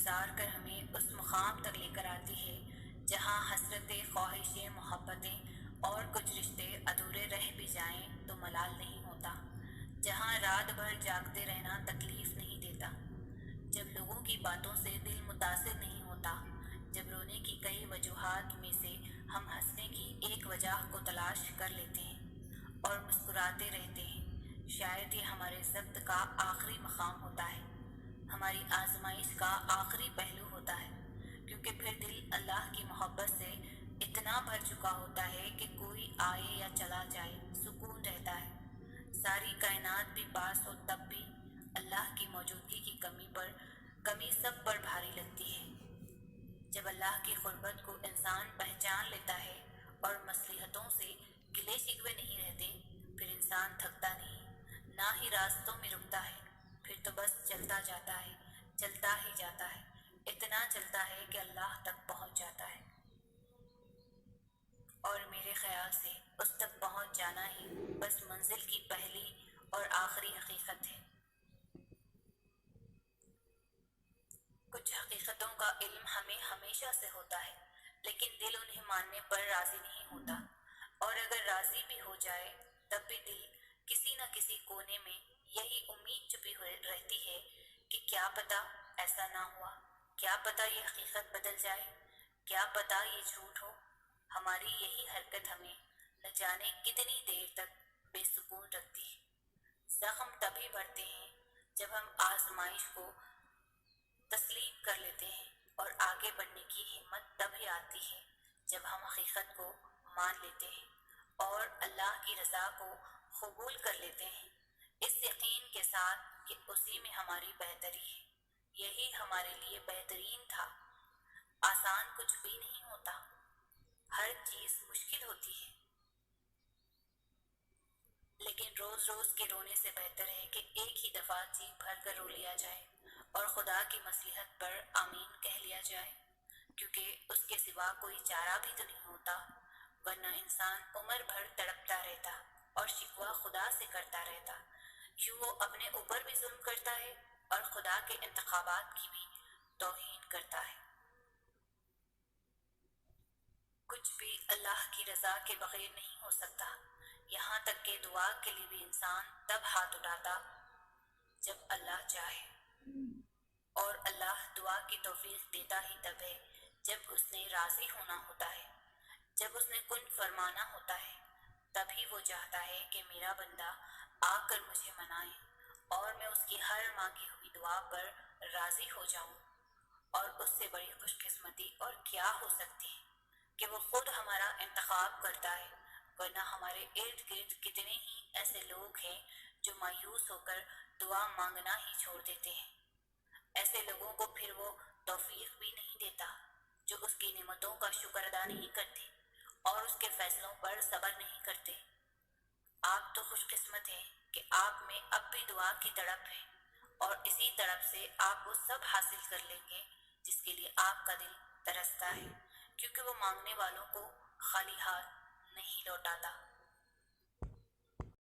گزار کر ہمیں اس مقام تک لے کر آتی ہے جہاں حسرتیں، خواہشیں، محبتیں اور کچھ رشتے ادھورے رہ بھی جائیں تو ملال نہیں ہوتا، جہاں رات بھر جاگتے رہنا تکلیف نہیں دیتا، جب لوگوں کی باتوں سے دل متاثر نہیں ہوتا، جب رونے کی کئی وجوہات میں سے ہم ہنسنے کی ایک وجہ کو تلاش کر لیتے ہیں اور مسکراتے رہتے ہیں۔ شاید یہ ہمارے ضبط کا آخری مقام ہوتا ہے، ہماری آزمائش کا آخری پہلو ہوتا ہے، کیونکہ پھر دل اللہ کی محبت سے اتنا بھر چکا ہوتا ہے کہ کوئی آئے یا چلا جائے سکون رہتا ہے۔ ساری کائنات بھی پاس ہو تب بھی اللہ کی موجودگی کی کمی سب پر بھاری لگتی ہے۔ جب اللہ کی قربت کو انسان پہچان لیتا ہے اور مصلحتوں سے گلے شکوے نہیں رہتے، پھر انسان تھکتا نہیں، نہ ہی راستوں میں رکتا ہے، پھر تو بس چلتا جاتا ہے، چلتا ہی جاتا ہے، اتنا چلتا ہے کہ اللہ تک پہنچ جاتا ہے۔ اور میرے خیال سے اس تک پہنچ جانا ہی بس منزل کی پہلی اور آخری حقیقت ہے۔ کچھ حقیقتوں کا علم ہمیں ہمیشہ سے ہوتا ہے، لیکن دل انہیں ماننے پر راضی نہیں ہوتا، اور اگر راضی بھی ہو جائے تب بھی دل کسی نہ کسی کونے میں یہی امید چھپی ہوئی رہتی ہے کہ کیا پتہ ایسا نہ ہوا، کیا پتہ یہ حقیقت بدل جائے، کیا پتہ یہ جھوٹ ہو۔ ہماری یہی حرکت ہمیں نہ جانے کتنی دیر تک بے سکون رکھتی ہے۔ زخم تبھی بڑھتے ہیں جب ہم آزمائش کو تسلیم کر لیتے ہیں، اور آگے بڑھنے کی ہمت تبھی آتی ہے جب ہم حقیقت کو مان لیتے ہیں اور اللہ کی رضا کو قبول کر لیتے ہیں، اس یقین کے ساتھ کہ اسی میں ہماری بہتری ہے، یہی ہمارے لیے بہترین تھا۔ آسان کچھ بھی نہیں ہوتا، ہر چیز مشکل ہوتی ہے، لیکن روز روز کے رونے سے بہتر ہے کہ ایک ہی دفعہ جی بھر کر رو لیا جائے اور خدا کی مصلحت پر آمین کہہ لیا جائے، کیونکہ اس کے سوا کوئی چارہ بھی تو نہیں ہوتا، ورنہ انسان عمر بھر تڑپتا رہتا اور شکوہ خدا سے کرتا رہتا۔ یوں وہ اپنے اوپر بھی ظلم کرتا ہے اور خدا کے انتخابات کی بھی توہین کرتا ہے۔ کچھ بھی اللہ کی رضا کے بغیر نہیں ہو سکتا، یہاں تک کہ دعا کے لیے بھی انسان تب ہاتھ اٹھاتا جب اللہ چاہے، اور اللہ دعا کی توفیق دیتا ہی تب ہے جب اس نے راضی ہونا ہوتا ہے، جب اس نے کن فرمانا ہوتا ہے، تبھی وہ چاہتا ہے کہ میرا بندہ آ کر مجھے منائے اور میں اس کی ہر مانگی ہوئی دعا پر راضی ہو جاؤں۔ اور اس سے بڑی خوش قسمتی اور کیا ہو سکتی ہے کہ وہ خود ہمارا انتخاب کرتا ہے، ورنہ ہمارے ارد گرد کتنے ہی ایسے لوگ ہیں جو مایوس ہو کر دعا مانگنا ہی چھوڑ دیتے ہیں۔ ایسے لوگوں کو پھر وہ توفیق بھی نہیں دیتا جو اس کی نعمتوں کا شکر ادا نہیں کرتے اور اس کے فیصلوں پر صبر نہیں کرتے۔ آپ تو خوش قسمت ہیں کہ آپ میں اب بھی دعا کی تڑپ ہے، اور اسی تڑپ سے آپ وہ سب حاصل کر لیں گے جس کے لیے آپ کا دل ترستا ہے، کیونکہ وہ مانگنے والوں کو خالی ہاتھ نہیں لوٹاتا۔